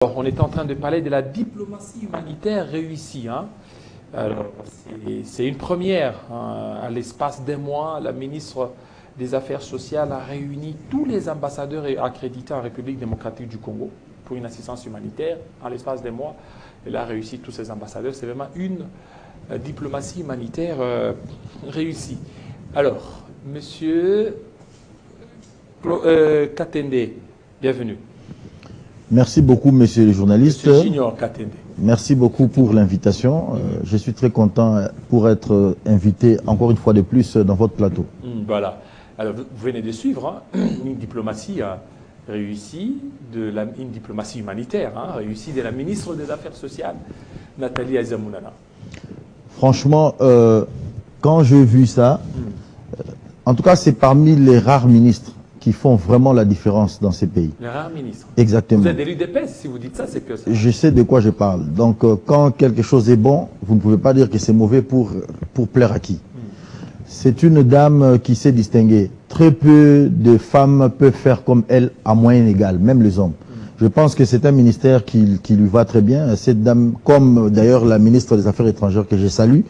Alors, on est en train de parler de la diplomatie humanitaire réussie. Alors, c'est une première. À l'espace d'un mois, la ministre des Affaires sociales a réuni tous les ambassadeurs accrédités en République démocratique du Congo pour une assistance humanitaire. En l'espace d'un mois, elle a réussi tous ces ambassadeurs. C'est vraiment une diplomatie humanitaire réussie. Alors, monsieur Katende, bienvenue. Merci beaucoup, monsieur le journaliste. Monsieur Junior Katende. Merci beaucoup pour l'invitation. Je suis très content pour être invité encore une fois de plus dans votre plateau. Voilà. Alors, vous venez de suivre une diplomatie réussie, une diplomatie humanitaire réussie de la ministre des Affaires sociales, Nathalie Azamounana. Franchement, quand j'ai vu ça, en tout cas, c'est parmi les rares ministres qui font vraiment la différence dans ces pays. Les rares ministres. Exactement. Vous êtes de l'UDPS, si vous dites ça, c'est que ça. Je sais de quoi je parle. Donc, quand quelque chose est bon, vous ne pouvez pas dire que c'est mauvais pour plaire à qui. C'est une dame qui s'est distinguée. Très peu de femmes peuvent faire comme elle à moyenne égale, même les hommes. Je pense que c'est un ministère qui lui va très bien. Cette dame, comme d'ailleurs la ministre des Affaires étrangères que je salue,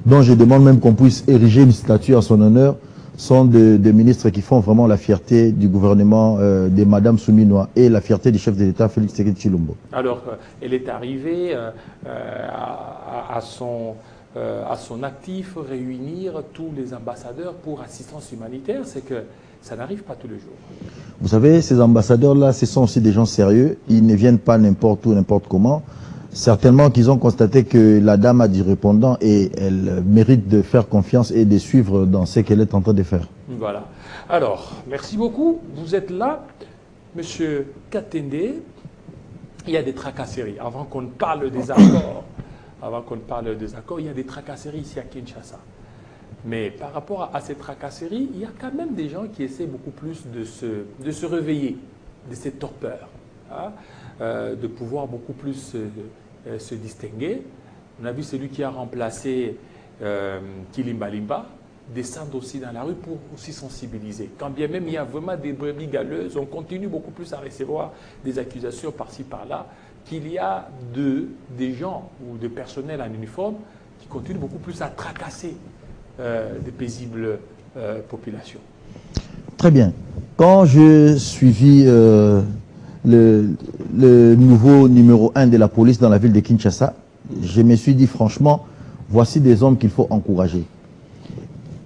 dont je demande même qu'on puisse ériger une statue en son honneur, sont des ministres qui font vraiment la fierté du gouvernement de Madame Souminoa et la fierté du chef de l'État Félix Tshisekedi Tshilombo. Alors, elle est arrivée à son actif réunir tous les ambassadeurs pour assistance humanitaire. C'est que ça n'arrive pas tous les jours. Vous savez, ces ambassadeurs-là, ce sont aussi des gens sérieux. Ils ne viennent pas n'importe où, n'importe comment. Certainement qu'ils ont constaté que la dame a du répondant et elle mérite de faire confiance et de suivre dans ce qu'elle est en train de faire. Voilà. Alors, merci beaucoup. Vous êtes là, monsieur Katende. Il y a des tracasseries. Avant qu'on ne parle des accords, il y a des tracasseries ici à Kinshasa. Mais par rapport à ces tracasseries, il y a quand même des gens qui essaient beaucoup plus de se réveiller de cette torpeur, de pouvoir beaucoup plus se distinguer. On a vu celui qui a remplacé Kilimbalimba descendre aussi dans la rue pour aussi sensibiliser. Quand bien même il y a vraiment des brebis galeuses, on continue beaucoup plus à recevoir des accusations par-ci par-là qu'il y a des gens ou des personnels en uniforme qui continuent beaucoup plus à tracasser des paisibles populations. Très bien. Quand je suivis le nouveau numéro 1 de la police dans la ville de Kinshasa, je me suis dit franchement, voici des hommes qu'il faut encourager.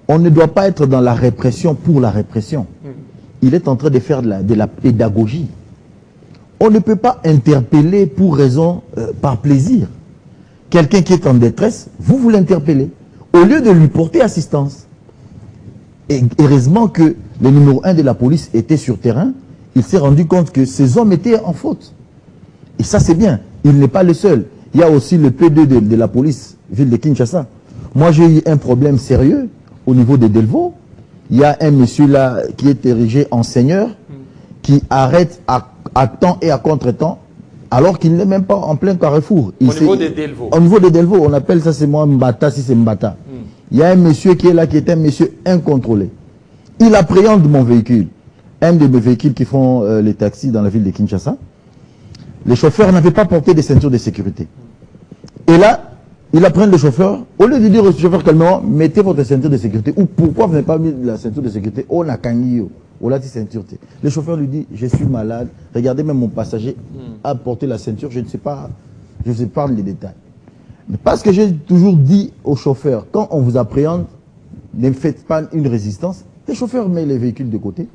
On ne doit pas être dans la répression pour la répression. Il est en train de faire de la pédagogie. On ne peut pas interpeller pour raison, par plaisir. Quelqu'un qui est en détresse, vous l'interpellez, au lieu de lui porter assistance. Et heureusement que le numéro 1 de la police était sur terrain, il s'est rendu compte que ces hommes étaient en faute. Et ça, c'est bien. Il n'est pas le seul. Il y a aussi le P2 de la police, ville de Kinshasa. Moi, j'ai eu un problème sérieux au niveau de Delvaux. Il y a un monsieur là qui est érigé en seigneur, qui arrête à temps et à contre-temps, alors qu'il n'est même pas en plein carrefour. Au niveau des Delvaux. Au niveau des Delvaux, on appelle ça, c'est moi Mbata, si c'est Mbata. Il y a un monsieur qui est là, qui est un monsieur incontrôlé. Il appréhende mon véhicule. Un de mes véhicules qui font les taxis dans la ville de Kinshasa. Les chauffeurs n'avaient pas porté des ceintures de sécurité. Et là, il apprend le chauffeur, au lieu de dire au chauffeur calmement, mettez votre ceinture de sécurité, ou pourquoi vous n'avez pas mis la ceinture de sécurité, on a kangiyo, on a dit ceinture. Le chauffeur lui dit, je suis malade, regardez même mon passager a porté la ceinture, je ne sais pas, je vous épargne les détails. Mais parce que j'ai toujours dit aux chauffeurs, quand on vous appréhende, ne faites pas une résistance, le chauffeur met les véhicules de côté.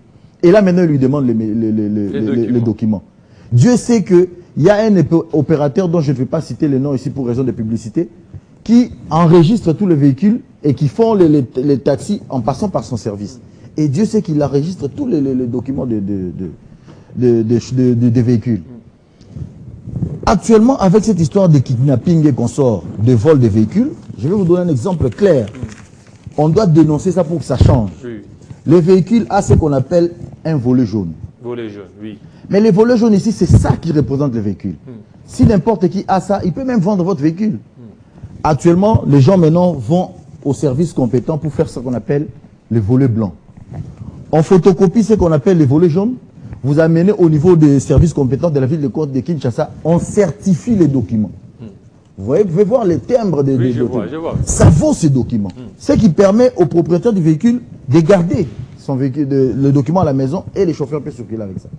Et là, maintenant, il lui demande les documents. Dieu sait qu'il y a un opérateur dont je ne vais pas citer le nom ici pour raison de publicité, qui enregistre tous les véhicules et qui font les taxis en passant par son service. Et Dieu sait qu'il enregistre tous les documents des véhicules. Actuellement, avec cette histoire de kidnapping et qu'on sort, de vol de véhicules, je vais vous donner un exemple clair. On doit dénoncer ça pour que ça change. Oui. Les véhicules a ce qu'on appelle un volet jaune. Volet jaune, oui. Mais les volets jaunes ici, c'est ça qui représente le véhicule. Si n'importe qui a ça, il peut même vendre votre véhicule. Actuellement, les gens maintenant vont au service compétent pour faire ce qu'on appelle le volet blanc. On photocopie ce qu'on appelle les volets jaunes. vous amenez au niveau des services compétents de la ville de Kinshasa, on certifie les documents. Vous voyez, vous pouvez voir les timbres des documents. Je vois. Ça vaut ces documents. Ce qui permet au propriétaire du véhicule de garder son véhicule, le document à la maison et les chauffeurs peuvent circuler avec ça.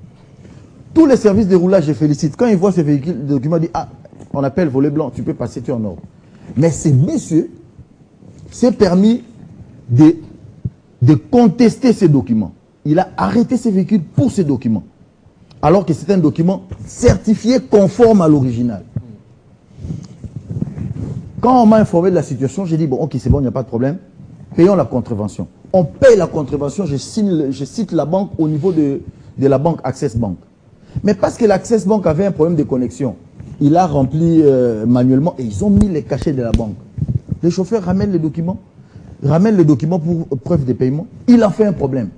Tous les services de roulage, je félicite. Quand ils voient ce véhicule, le document dit, ah, on appelle volet blanc, tu peux passer, tu es en ordre. Mais ces messieurs s'est permis de contester ces documents. Il a arrêté ces véhicules pour ces documents. Alors que c'est un document certifié conforme à l'original. Quand on m'a informé de la situation, j'ai dit, bon, ok, c'est bon, il n'y a pas de problème. Payons la contravention. On paye la contravention, je cite la banque au niveau de la banque Access Bank. Mais parce que l'Access Bank avait un problème de connexion, il a rempli manuellement et ils ont mis les cachets de la banque. Les chauffeurs ramènent les documents pour preuve de paiement. Il a fait un problème.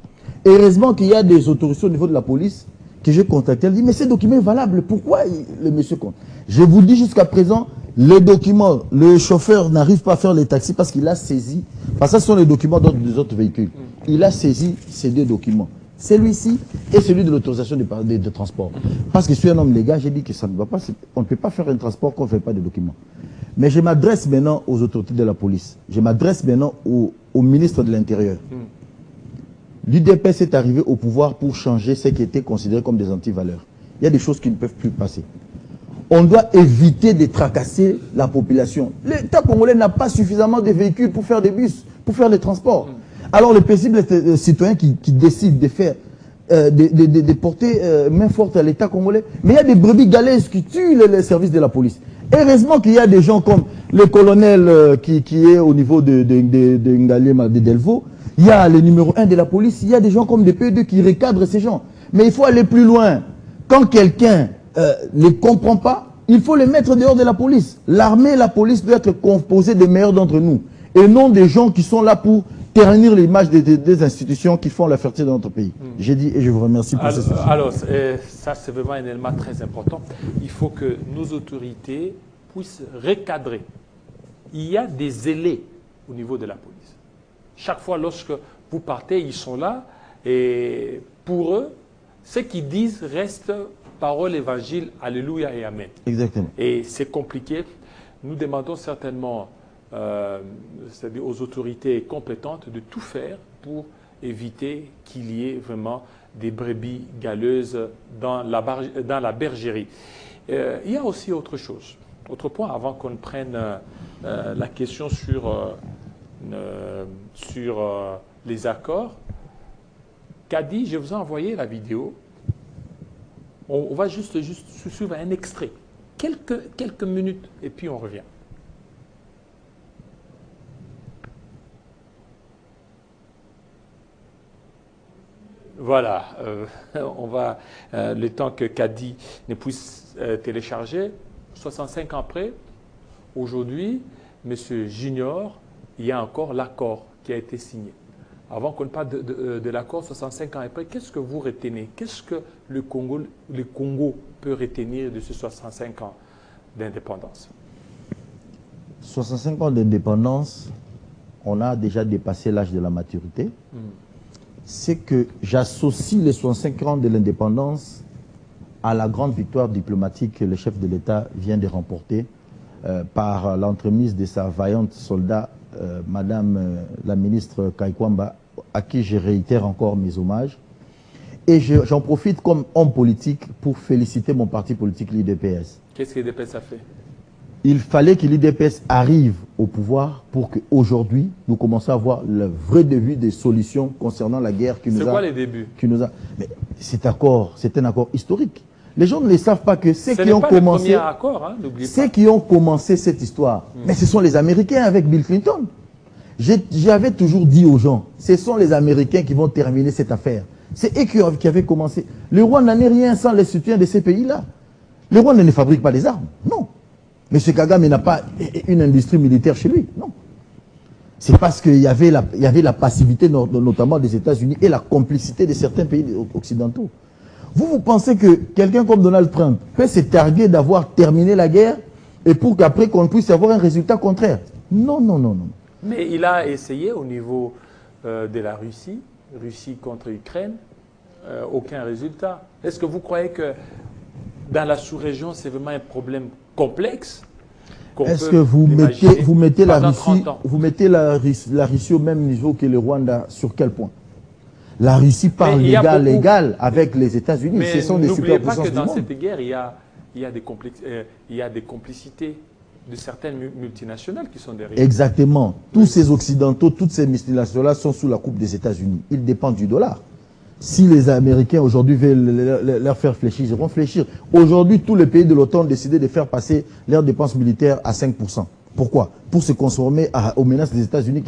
Heureusement qu'il y a des autorités au niveau de la police que j'ai contacté. Elle dit, mais ces documents est valable. Pourquoi le monsieur compte? Je vous dis jusqu'à présent, les documents, le chauffeur n'arrive pas à faire les taxis parce qu'il a saisi, parce que ce sont les documents des autres véhicules. Il a saisi ces deux documents. Celui-ci et celui de l'autorisation de transport. Parce que je suis un homme légal, j'ai dit que ça ne va pas, on ne peut pas faire un transport qu'on ne fait pas de documents. Mais je m'adresse maintenant aux autorités de la police. Je m'adresse maintenant au ministre de l'Intérieur. L'UDPS est arrivé au pouvoir pour changer ce qui était considéré comme des antivaleurs. Il y a des choses qui ne peuvent plus passer. On doit éviter de tracasser la population. L'État congolais n'a pas suffisamment de véhicules pour faire des bus, pour faire les transports. Alors les paisibles citoyens qui décident de faire, de porter main forte à l'État congolais, mais il y a des brebis galaises qui tuent les services de la police. Heureusement qu'il y a des gens comme le colonel qui est au niveau de Ngalema, de Delvaux, il y a le numéro 1 de la police, il y a des gens comme des PE2 qui recadrent ces gens. Mais il faut aller plus loin. Quand quelqu'un ne comprend pas, il faut les mettre dehors de la police. L'armée et la police doivent être composées des meilleurs d'entre nous. Et non des gens qui sont là pour ternir l'image des institutions qui font la fierté de notre pays. J'ai dit et je vous remercie pour ce Alors, ça c'est vraiment un élément très important. Il faut que nos autorités puissent recadrer. Il y a des zélés au niveau de la police. Chaque fois lorsque vous partez, ils sont là. Et pour eux, ce qu'ils disent reste parole, évangile, alléluia et amen. Exactement. Et c'est compliqué. Nous demandons certainement c'est-à-dire aux autorités compétentes de tout faire pour éviter qu'il y ait vraiment des brebis galeuses dans la bergerie. Il y a aussi autre chose. Autre point, avant qu'on prenne la question sur les accords. Kadi, je vous ai envoyé la vidéo. On va juste suivre un extrait. Quelques minutes et puis on revient. Voilà, on va, le temps que Kadi ne puisse télécharger, 65 ans après, aujourd'hui, M. Junior, il y a encore l'accord qui a été signé. Avant qu'on parle de l'accord 65 ans après, qu'est-ce que vous retenez? Qu'est-ce que le Congo peut retenir de ces 65 ans d'indépendance? 65 ans d'indépendance, on a déjà dépassé l'âge de la maturité. C'est que j'associe les 65 ans de l'indépendance à la grande victoire diplomatique que le chef de l'État vient de remporter par l'entremise de sa vaillante soldat, Madame la ministre Kaikwamba, à qui je réitère encore mes hommages. Et j'en profite comme homme politique pour féliciter mon parti politique, l'UDPS. Qu'est-ce que l'UDPS a fait? Il fallait que l'UDPS arrive au pouvoir pour qu'aujourd'hui, nous commençons à avoir le vrai début des solutions concernant la guerre qui nous a... C'est quoi les débuts? Mais c'est un accord historique. Les gens ne le savent pas que ceux qui ont commencé cette histoire, mais ce sont les Américains avec Bill Clinton. J'avais toujours dit aux gens, ce sont les Américains qui vont terminer cette affaire. C'est eux qui avaient commencé. Le Rwanda n'est rien sans les soutiens de ces pays-là. Le Rwanda ne fabrique pas des armes, non. M. Kagame n'a pas une industrie militaire chez lui, non. C'est parce qu'il y avait la passivité notamment des États-Unis et la complicité de certains pays occidentaux. Vous pensez que quelqu'un comme Donald Trump peut se targuer d'avoir terminé la guerre et pour qu'après qu'on puisse avoir un résultat contraire? Non, non, non, non. Mais il a essayé au niveau de la Russie contre Ukraine, aucun résultat. Est-ce que vous croyez que dans la sous-région, c'est vraiment un problème complexe? Est-ce que vous mettez la Russie au même niveau que le Rwanda? Sur quel point? La Russie parle légal avec les États-Unis. Ce sont des superpuissances du monde. N'oubliez pas que dans cette guerre, il y a des complicités de certaines multinationales qui sont derrière. Exactement. Tous ces Occidentaux, toutes ces multinationales sont sous la coupe des États-Unis. Ils dépendent du dollar. Si les Américains aujourd'hui veulent leur faire fléchir, ils vont fléchir. Aujourd'hui, tous les pays de l'OTAN ont décidé de faire passer leurs dépenses militaires à 5%. Pourquoi? Pour se conformer aux menaces des États-Unis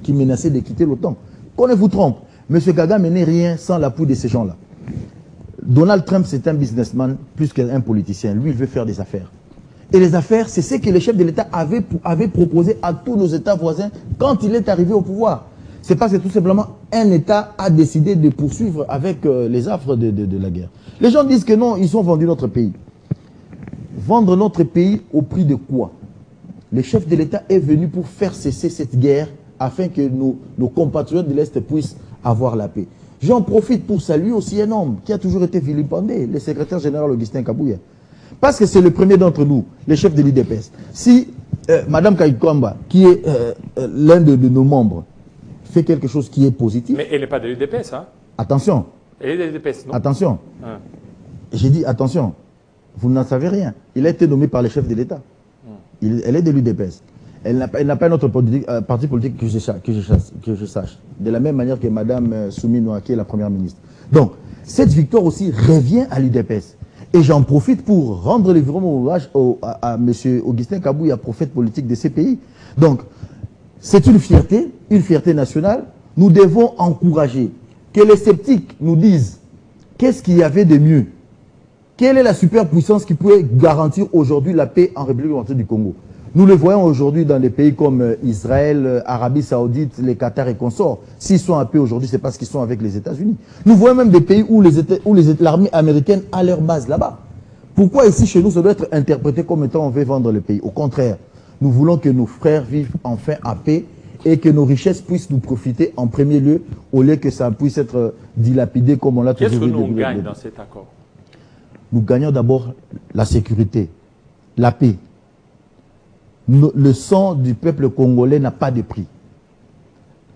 qui menaçaient de quitter l'OTAN. Qu'on ne vous trompe, M. Kagame n'est rien sans l'appui de ces gens-là. Donald Trump, c'est un businessman plus qu'un politicien. Lui, il veut faire des affaires. Et les affaires, c'est ce que les chefs de l'État avaient proposé à tous nos États voisins quand il est arrivé au pouvoir. C'est parce que tout simplement, un État a décidé de poursuivre avec les affres de la guerre. Les gens disent que non, ils ont vendu notre pays. Vendre notre pays au prix de quoi? Le chef de l'État est venu pour faire cesser cette guerre afin que nos compatriotes de l'Est puissent avoir la paix. J'en profite pour saluer aussi un homme qui a toujours été vilipendé, le secrétaire général Augustin Kabouya. Parce que c'est le premier d'entre nous, les chefs de l'IDPS. Si Mme Kaikwamba, qui est l'un de nos membres, fait quelque chose qui est positif... Mais elle n'est pas de l'UDPS, hein? Attention. Elle est de l'UDPS, non? Attention. Hein. J'ai dit, attention, vous n'en savez rien. Il a été nommé par les chefs de l'État. Elle est de l'UDPS. Elle n'a pas un autre parti politique que je sache. De la même manière que Mme Souminoa, qui est la première ministre. Donc, cette victoire aussi revient à l'UDPS. Et j'en profite pour rendre les hommage à M. Augustin Kabouya, prophète politique de ces pays. Donc, c'est une fierté nationale. Nous devons encourager que les sceptiques nous disent qu'est-ce qu'il y avait de mieux. Quelle est la superpuissance qui pouvait garantir aujourd'hui la paix en République démocratique du Congo? Nous le voyons aujourd'hui dans des pays comme Israël, Arabie Saoudite, les Qatar et consorts. S'ils sont en paix aujourd'hui, c'est parce qu'ils sont avec les États-Unis. Nous voyons même des pays où l'armée américaine a leur base là-bas. Pourquoi ici, chez nous, ça doit être interprété comme étant on veut vendre le pays? Au contraire, nous voulons que nos frères vivent enfin en paix et que nos richesses puissent nous profiter en premier lieu, au lieu que ça puisse être dilapidé comme on l'a toujours vu. Qu'est-ce que nous gagnons dans cet accord? Nous gagnons d'abord la sécurité, la paix. Le sang du peuple congolais n'a pas de prix.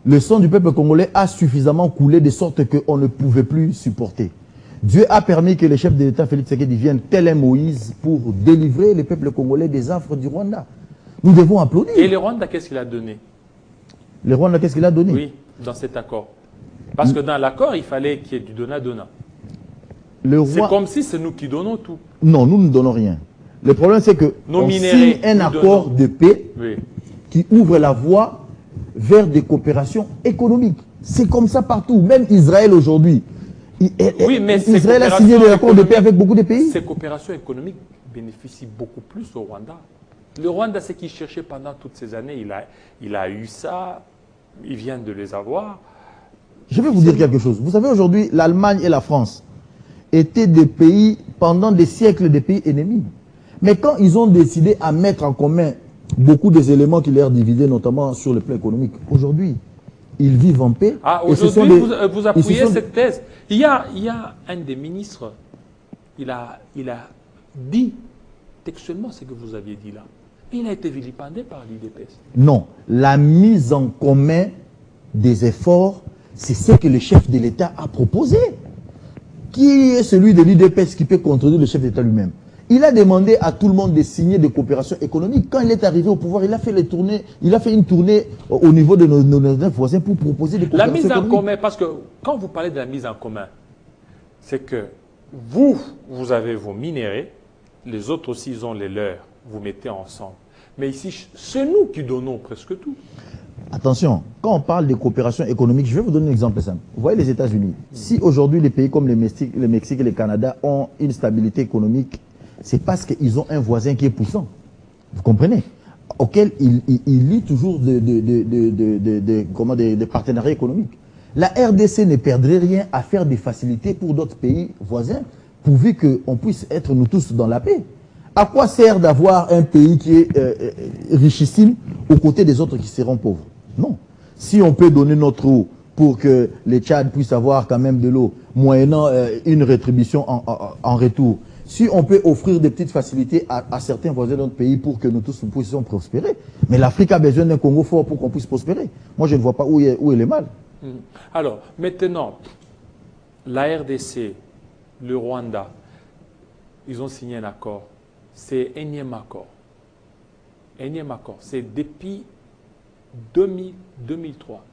Le sang du peuple congolais a suffisamment coulé de sorte qu'on ne pouvait plus supporter. Dieu a permis que le chef de l'État, Félix Tshisekedi, vienne tel un Moïse pour délivrer le peuple congolais des affres du Rwanda. Nous devons applaudir. Et le Rwanda, qu'est-ce qu'il a donné? Le Rwanda, qu'est-ce qu'il a donné? Oui, dans cet accord. Parce que dans l'accord, il fallait qu'il y ait du donnant-donnant. C'est comme si c'est nous qui donnons tout. Non, nous ne donnons rien. Le problème, c'est que on signe un accord de paix qui ouvre la voie vers des coopérations économiques. C'est comme ça partout. Même Israël aujourd'hui. Oui, mais Israël a signé des accords de paix avec beaucoup de pays. Ces coopérations économiques bénéficient beaucoup plus au Rwanda. Le Rwanda, c'est qu'il cherchait pendant toutes ces années. Il a eu ça. Il vient de les avoir. Je vais vous dire quelque chose. Vous savez, aujourd'hui, l'Allemagne et la France étaient des pays, pendant des siècles, des pays ennemis. Mais quand ils ont décidé à mettre en commun beaucoup des éléments qui leur divisaient, notamment sur le plan économique, aujourd'hui, ils vivent en paix. Ah, aujourd'hui, vous appuyez cette thèse. Il y a un des ministres, il a dit textuellement ce que vous aviez dit là. Il a été vilipendé par l'IDPS. Non, la mise en commun des efforts, c'est ce que le chef de l'État a proposé. Qui est celui de l'IDPS qui peut contredire le chef d'État lui-même? Il a demandé à tout le monde de signer des coopérations économiques. Quand il est arrivé au pouvoir, il a fait une tournée au niveau de nos voisins pour proposer des coopérations économiques. La mise en commun, parce que quand vous parlez de la mise en commun, c'est que vous avez vos minéraux, les autres aussi, ils ont les leurs. Vous mettez ensemble. Mais ici, c'est nous qui donnons presque tout. Attention, quand on parle de coopération économique, je vais vous donner un exemple simple. Vous voyez les États-Unis. Si aujourd'hui les pays comme le Mexique et le Canada ont une stabilité économique, c'est parce qu'ils ont un voisin qui est puissant. Vous comprenez? Auquel ils lient toujours des partenariats économiques. La RDC ne perdrait rien à faire des facilités pour d'autres pays voisins, pourvu qu'on puisse être nous tous dans la paix. À quoi sert d'avoir un pays qui est richissime aux côtés des autres qui seront pauvres? Non. Si on peut donner notre eau pour que les Tchad puissent avoir quand même de l'eau, moyennant une rétribution en retour. Si on peut offrir des petites facilités à certains voisins de notre pays pour que nous tous nous puissions prospérer. Mais l'Afrique a besoin d'un Congo fort pour qu'on puisse prospérer. Moi, je ne vois pas où est le mal. Alors, maintenant, la RDC, le Rwanda, ils ont signé un accord. C'est énième accord. Énième accord. C'est depuis 2003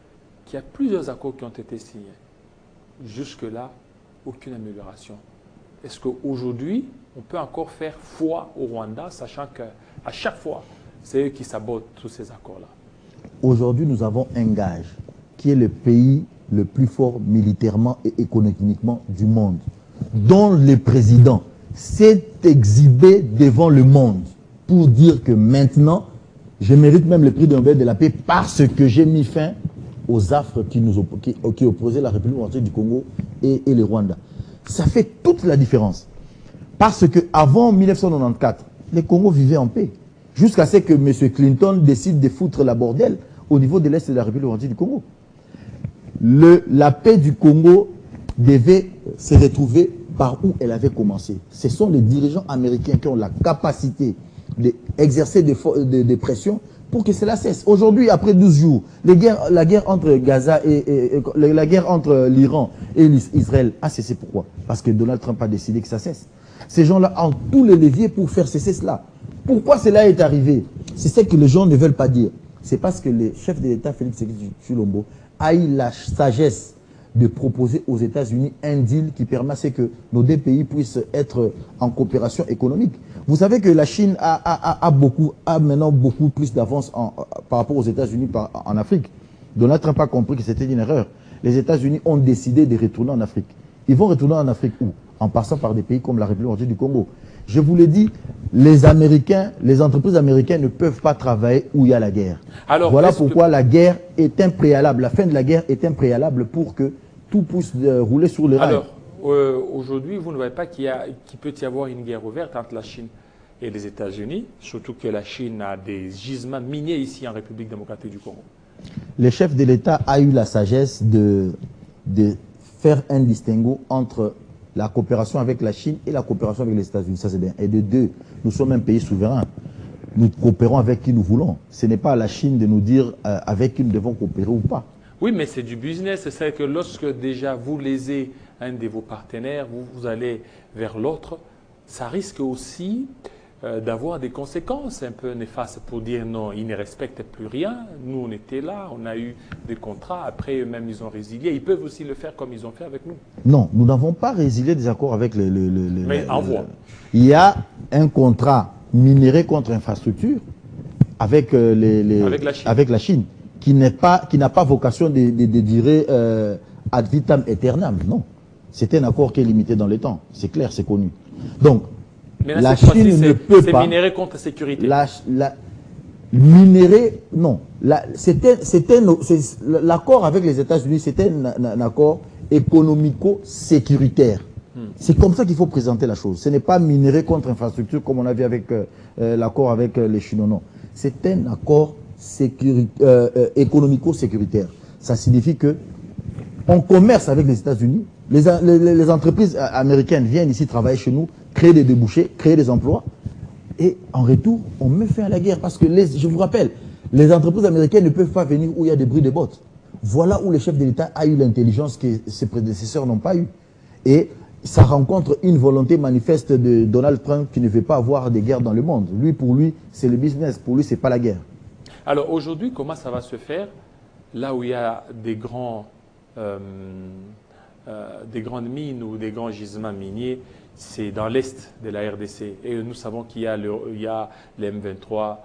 qu'il y a plusieurs accords qui ont été signés. Jusque-là, aucune amélioration. Est-ce qu'aujourd'hui, on peut encore faire foi au Rwanda, sachant qu'à chaque fois, c'est eux qui sabotent tous ces accords-là? Aujourd'hui, nous avons un gage qui est le pays le plus fort militairement et économiquement du monde, dont le président s'est exhibé devant le monde pour dire que maintenant, je mérite même le prix de Nobel de la paix parce que j'ai mis fin aux affres qui opposaient la République démocratique du Congo et le Rwanda. Ça fait toute la différence. Parce qu'avant 1994, les Congos vivaient en paix. Jusqu'à ce que M. Clinton décide de foutre la bordelle au niveau de l'Est de la République démocratique du Congo. La paix du Congo devait se retrouver par où elle avait commencé. Ce sont les dirigeants américains qui ont la capacité d'exercer des pressions pour que cela cesse. Aujourd'hui, après 12 jours, la guerre entre Gaza et la guerre entre l'Iran et Israël a cessé. Pourquoi? Parce que Donald Trump a décidé que ça cesse. Ces gens-là ont tous les leviers pour faire cesser cela. Pourquoi cela est arrivé? C'est ce que les gens ne veulent pas dire. C'est parce que le chef de l'État, Félix Tshisekedi a eu la sagesse de proposer aux États-Unis un deal qui permet à ce que nos deux pays puissent être en coopération économique. Vous savez que la Chine a maintenant beaucoup plus d'avance par rapport aux États-Unis en Afrique. Donald Trump a compris que c'était une erreur. Les États-Unis ont décidé de retourner en Afrique. Ils vont retourner en Afrique où? En passant par des pays comme la République démocratique du Congo. Je vous l'ai dit, les entreprises américaines ne peuvent pas travailler où il y a la guerre. Alors, voilà pourquoi la guerre est un préalable. La fin de la guerre est un préalable pour que tout puisse rouler sur les rails. Alors, aujourd'hui, vous ne voyez pas qu'il peut y avoir une guerre ouverte entre la Chine et les États-Unis, surtout que la Chine a des gisements miniers ici en République démocratique du Congo. Le chef de l'État a eu la sagesse de faire un distinguo entre la coopération avec la Chine et la coopération avec les États-Unis. Ça, c'est bien. Et de deux, nous sommes un pays souverain. Nous coopérons avec qui nous voulons. Ce n'est pas à la Chine de nous dire avec qui nous devons coopérer ou pas. Oui, mais c'est du business. C'est que lorsque déjà vous lésez un de vos partenaires, vous allez vers l'autre, ça risque aussi d'avoir des conséquences un peu néfastes pour dire non, ils ne respectent plus rien. Nous, on était là, on a eu des contrats. Après, eux-mêmes, ils ont résilié. Ils peuvent aussi le faire comme ils ont fait avec nous. Non, nous n'avons pas résilié des accords avec Mais envoie. Il y a un contrat minéré contre infrastructure avec la Chine qui n'a pas vocation de durer ad vitam aeternam. Non. C'est un accord qui est limité dans le temps. C'est clair, c'est connu. Donc, mais là, la Chine ne peut pas... C'est minéré contre sécurité. Minéré, non. L'accord avec les États-Unis, c'était un accord économico-sécuritaire. C'est comme ça qu'il faut présenter la chose. Ce n'est pas minéré contre infrastructure comme on a vu avec l'accord avec les Chinois. Non. C'est un accord économico-sécuritaire. Ça signifie que on commerce avec les États-Unis. Les entreprises américaines viennent ici travailler chez nous, créer des débouchés, créer des emplois. Et en retour, on met fin à la guerre. Parce que, je vous rappelle, les entreprises américaines ne peuvent pas venir où il y a des bruits de bottes. Voilà où le chef de l'État a eu l'intelligence que ses prédécesseurs n'ont pas eu. Et ça rencontre une volonté manifeste de Donald Trump qui ne veut pas avoir de guerre dans le monde. Lui, pour lui, c'est le business. Pour lui, ce n'est pas la guerre. Alors aujourd'hui, comment ça va se faire? Là où il y a des grandes mines ou des grands gisements miniers, c'est dans l'est de la RDC. Et nous savons qu'il y a les M23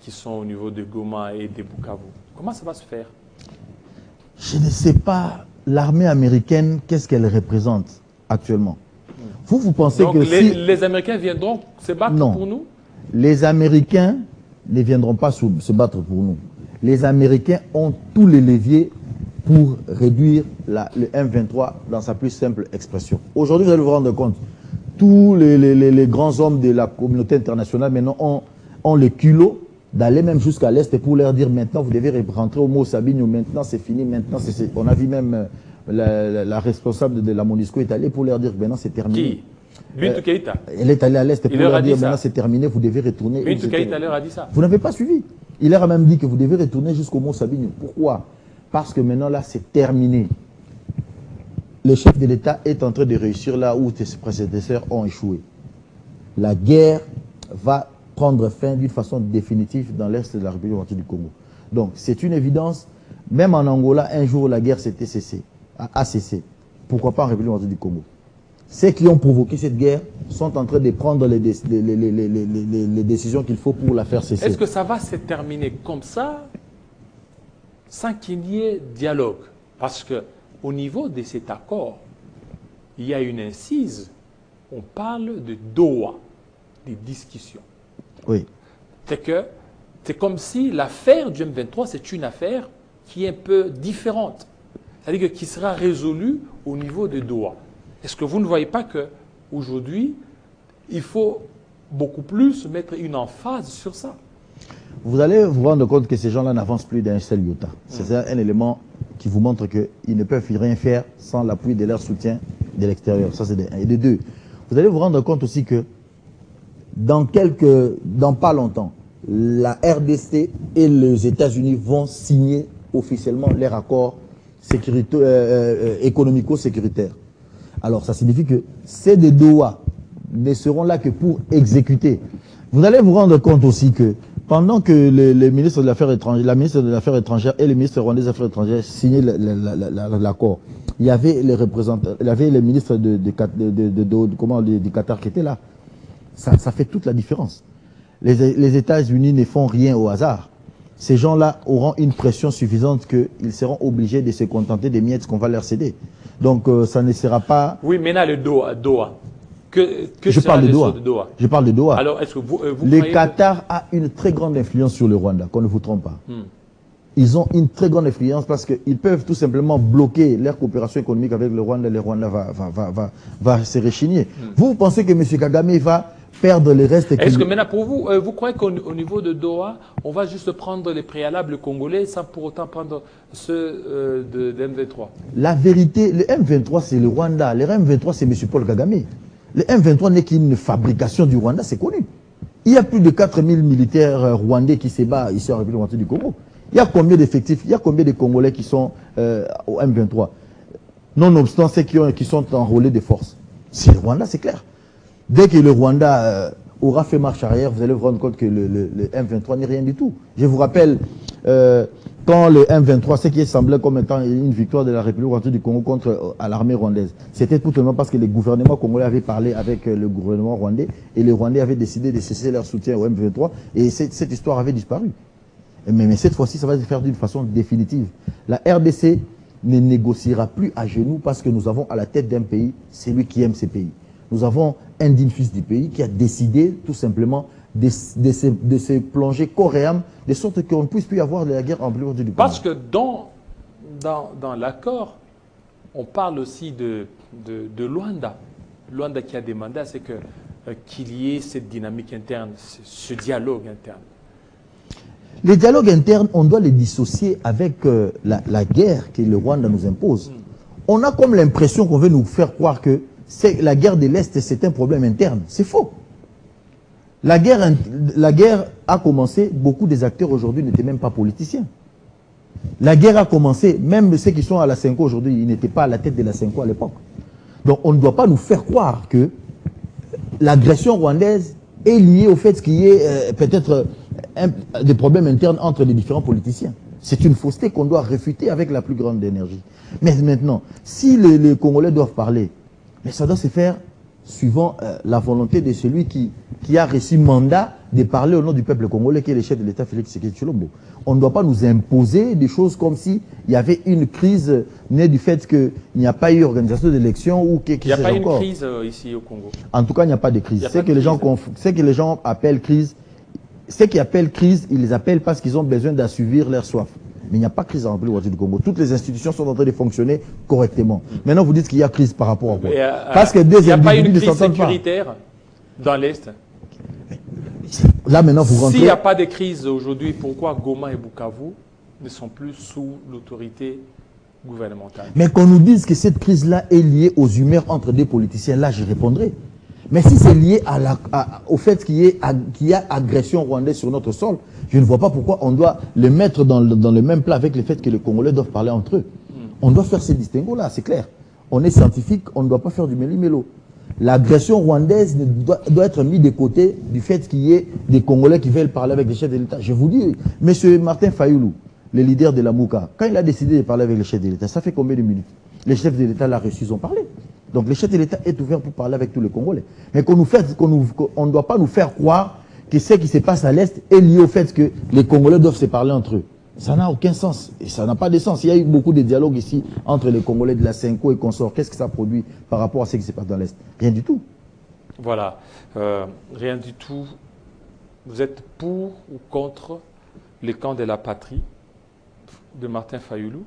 qui sont au niveau de Goma et de Bukavu. Comment ça va se faire? Je ne sais pas l'armée américaine, qu'est-ce qu'elle représente actuellement. Vous pensez donc que les Américains viendront se battre pour nous? Les Américains ne viendront pas se battre pour nous. Les Américains ont tous les leviers pour réduire le M23 dans sa plus simple expression. Aujourd'hui, vous allez vous rendre compte, tous les grands hommes de la communauté internationale maintenant ont le culot d'aller même jusqu'à l'Est pour leur dire maintenant vous devez rentrer au Mont Sabine, maintenant c'est fini, maintenant c'est... On a vu même la responsable de la MONUSCO est allée pour leur dire maintenant c'est terminé. Qui Bintou Keïta. Elle est allée à l'Est pour leur dire maintenant c'est terminé, vous devez retourner. Bintou Keïta leur a dit ça. Vous n'avez pas suivi. Il leur a même dit que vous devez retourner jusqu'au Mont Sabine. Pourquoi? Parce que maintenant là c'est terminé. Le chef de l'État est en train de réussir là où ses prédécesseurs ont échoué. La guerre va prendre fin d'une façon définitive dans l'Est de la République démocratique du Congo. Donc c'est une évidence. Même en Angola, un jour la guerre a cessé. Pourquoi pas en République démocratique du Congo? Ceux qui ont provoqué cette guerre sont en train de prendre les décisions qu'il faut pour la faire cesser. Est-ce que ça va se terminer comme ça, sans qu'il y ait dialogue? Parce qu'au niveau de cet accord, il y a une incise. On parle de Doha, des discussions. Oui. C'est comme si l'affaire du M23, c'est une affaire qui est un peu différente. C'est-à-dire qui sera résolue au niveau de Doha. Est-ce que vous ne voyez pas qu'aujourd'hui, il faut beaucoup plus mettre une emphase sur ça? Vous allez vous rendre compte que ces gens-là n'avancent plus d'un seul iota. C'est un élément qui vous montre qu'ils ne peuvent rien faire sans l'appui de leur soutien de l'extérieur. Ça, c'est de un. Et de deux, vous allez vous rendre compte aussi que dans pas longtemps, la RDC et les États-Unis vont signer officiellement leur accord économico-sécuritaire. Alors, ça signifie que ces deux Doha ne seront là que pour exécuter. Vous allez vous rendre compte aussi que pendant que le ministre de l'Affaires étrangères, la ministre de l'Affaires étrangères et le ministre rwandais des Affaires étrangères signaient l'accord, il y avait les représentants, il y avait les ministres du Qatar qui étaient là. Ça fait toute la différence. Les États-Unis ne font rien au hasard. Ces gens-là auront une pression suffisante qu'ils seront obligés de se contenter des miettes qu'on va leur céder. Donc ça ne sera pas... Oui, maintenant le Doha. Je parle de Doha. Je parle de Doha. Alors, est-ce que vous le Qatar a une très grande influence sur le Rwanda, qu'on ne vous trompe pas. Ils ont une très grande influence parce qu'ils peuvent tout simplement bloquer leur coopération économique avec le Rwanda. Le Rwanda va se rechigner. Vous pensez que M. Kagame va perdre le reste? Est-ce que maintenant, pour vous, vous croyez qu'au niveau de Doha, on va juste prendre les préalables congolais sans pour autant prendre ceux de M23? La vérité, le M23, c'est le Rwanda. Le M23, c'est M. Paul Kagame. Le M23 n'est qu'une fabrication du Rwanda, c'est connu. Il y a plus de 4000 militaires rwandais qui se battent ici en République démocratique du Congo. Il y a combien d'effectifs? Il y a combien de Congolais qui sont au M23? Nonobstant ceux qui sont enrôlés de force. C'est le Rwanda, c'est clair. Dès que le Rwanda aura fait marche arrière, vous allez vous rendre compte que le M23 n'est rien du tout. Je vous rappelle, quand le M23, ce qui semblait comme étant une victoire de la République démocratique du Congo contre l'armée rwandaise, c'était tout simplement parce que le gouvernement congolais avait parlé avec le gouvernement rwandais et les Rwandais avaient décidé de cesser leur soutien au M23 et cette histoire avait disparu. Mais cette fois-ci, ça va se faire d'une façon définitive. La RDC ne négociera plus à genoux parce que nous avons à la tête d'un pays celui qui aime ces pays. Nous avons un digne fils du pays qui a décidé tout simplement de se plonger corps et âme, de sorte qu'on ne puisse plus avoir de la guerre en plus du Congo. Parce que dans l'accord, on parle aussi de Luanda. Luanda qui a demandé à ce qu'il y ait cette dynamique interne, ce dialogue interne. Les dialogues internes, on doit les dissocier avec la guerre que le Rwanda nous impose. On a comme l'impression qu'on veut nous faire croire que la guerre de l'Est, c'est un problème interne. C'est faux. La guerre a commencé, beaucoup des acteurs aujourd'hui n'étaient même pas politiciens. La guerre a commencé, même ceux qui sont à la CENCO aujourd'hui, ils n'étaient pas à la tête de la CENCO à l'époque. Donc on ne doit pas nous faire croire que l'agression rwandaise est liée au fait qu'il y ait peut-être des problèmes internes entre les différents politiciens. C'est une fausseté qu'on doit réfuter avec la plus grande énergie. Mais maintenant, si les Congolais doivent parler, mais ça doit se faire suivant la volonté de celui qui a reçu mandat de parler au nom du peuple congolais, qui est le chef de l'État Félix Tshisekedi Tshilombo. On ne doit pas nous imposer des choses comme s'il y avait une crise née du fait qu'il n'y a pas eu organisation d'élections ou quelque chose encore. Il n'y a pas une crise ici au Congo. En tout cas, il n'y a pas de crise. Ce que les gens appellent crise, ceux qui appellent crise, ils les appellent parce qu'ils ont besoin d'assouvir leur soif. Mais il n'y a pas de crise en République du Congo. Toutes les institutions sont en train de fonctionner correctement. Maintenant, vous dites qu'il y a crise par rapport à quoi? Parce que des il n'y a pas une crise sécuritaire dans l'Est. Là, maintenant, vous rentrez... S'il n'y a pas de crise aujourd'hui, pourquoi Goma et Bukavu ne sont plus sous l'autorité gouvernementale. Mais qu'on nous dise que cette crise-là est liée aux humeurs entre des politiciens, là, je répondrai. Mais si c'est lié au fait qu'il y a agression rwandaise sur notre sol, je ne vois pas pourquoi on doit le mettre dans le même plat avec le fait que les Congolais doivent parler entre eux. On doit faire ces distinguos-là, c'est clair. On est scientifique, on ne doit pas faire du méli-mélo. L'agression rwandaise doit être mise de côté du fait qu'il y ait des Congolais qui veulent parler avec les chefs de l'État. Je vous dis, M. Martin Fayoulou, le leader de la Mouka, quand il a décidé de parler avec les chefs de l'État, ça fait combien de minutes? Les chefs de l'État l'ont reçu, ils ont parlé. Donc le chef de l'État est ouvert pour parler avec tous les Congolais. Mais qu'on ne doit pas nous faire croire que ce qui se passe à l'Est est lié au fait que les Congolais doivent se parler entre eux. Ça n'a aucun sens. Et ça n'a pas de sens. Il y a eu beaucoup de dialogues ici entre les Congolais de la Cinco et consorts. Qu'est-ce que ça produit par rapport à ce qui se passe dans l'Est? Rien du tout. Voilà. Rien du tout. Vous êtes pour ou contre les camps de la patrie de Martin Fayoulou?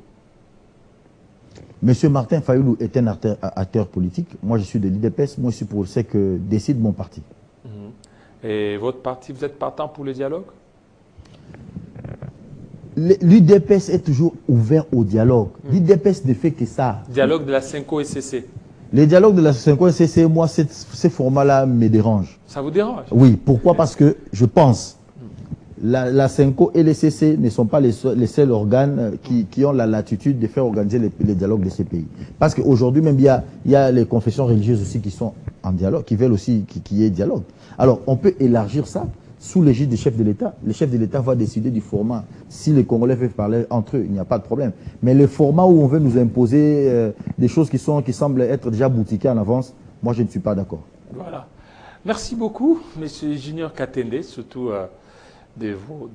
Monsieur Martin Fayoulou est un acteur politique. Moi, je suis de l'IDPS. Moi, je suis pour ce que décide mon parti. Et votre parti, vous êtes partant pour le dialogue? L'UDPS est toujours ouvert au dialogue. L'UDPS ne fait que ça. Dialogue de la Cinco SCC. Les dialogues de la Cinco SCC, moi, ces formats-là me dérangent. Ça vous dérange? Oui. Pourquoi? Parce que je pense la Cinco et les CC ne sont pas les seuls organes qui ont la latitude de faire organiser les dialogues de ces pays. Parce qu'aujourd'hui, même, il y a les confessions religieuses aussi qui sont en dialogue, qui veulent aussi qu'il y ait dialogue. Alors, on peut élargir ça sous l'égide des chefs de l'État. Le chef de l'État va décider du format. Si les Congolais veulent parler entre eux, il n'y a pas de problème. Mais le format où on veut nous imposer des choses qui semblent être déjà boutiquées en avance, moi, je ne suis pas d'accord. Voilà. Merci beaucoup, M. Junior Katende, surtout de vos...